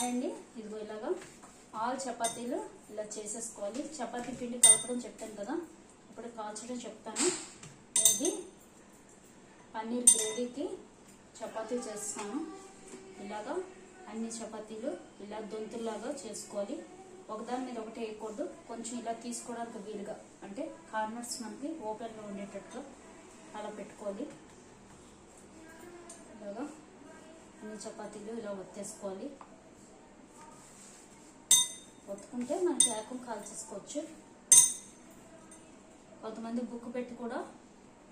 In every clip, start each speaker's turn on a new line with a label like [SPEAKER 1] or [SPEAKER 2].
[SPEAKER 1] అండి ఇదిగో ఇలాగా ఆల్ చపాతీలు ఇలా చేసేసుకోవాలి. చపాతీ పిండి కలపడం చెప్పాను కదా, ఇప్పుడు కాల్చడం చెప్తాను. ఇది పన్నీర్ గ్రేవీకి చపాతీ చేస్తాను. ఇలాగా అన్ని చపాతీలు ఇలా దొంతుల్లాగా చేసుకోవాలి. ఒకదాని మీద ఒకటి వేయకూడదు, కొంచెం ఇలా తీసుకోవడానికి వీలుగా, అంటే కార్నర్స్ మనకి ఓపెన్గా ఉండేటట్టుగా అలా పెట్టుకోవాలి. ఇలాగా అన్ని చపాతీలు ఇలా ఒత్తేసుకోవాలి. ఒత్తుకుంటే మనకి ఏకం కాల్చేసుకోవచ్చు. కొంతమంది బుక్ పెట్టి కూడా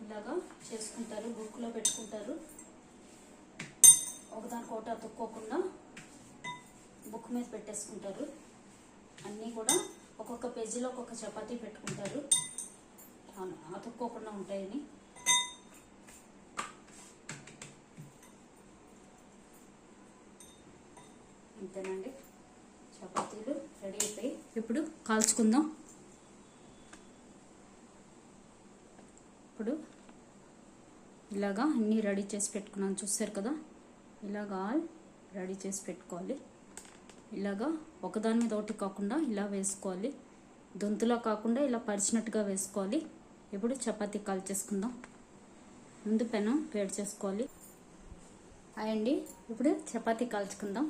[SPEAKER 1] ఇలాగా చేసుకుంటారు, బుక్లో పెట్టుకుంటారు. ఒకదానికోట అతుక్కోకుండా బుక్ మీద పెట్టేసుకుంటారు. అన్నీ కూడా ఒక్కొక్క పేజీలో ఒక్కొక్క చపాతీ పెట్టుకుంటారు, అతుక్కోకుండా ఉంటాయని. అంతేనండి, చపాతీలు రెడీ అయిపోయి ఇప్పుడు కాల్చుకుందాం. ఇప్పుడు ఇలాగా అన్నీ రెడీ చేసి పెట్టుకున్నాను, చూసారు కదా. ఇలాగా ఆల్ రెడీ చేసి పెట్టుకోవాలి. ఇలాగా ఒకదాని మీద ఒకటి కాకుండా ఇలా వేసుకోవాలి. దొంతులా కాకుండా ఇలా పరిచినట్టుగా వేసుకోవాలి. ఇప్పుడు చపాతీ కాల్చేసుకుందాం. ముందు పెనం వేడి చేసుకోవాలి. అయ్యండి, ఇప్పుడు చపాతీ కాల్చుకుందాం.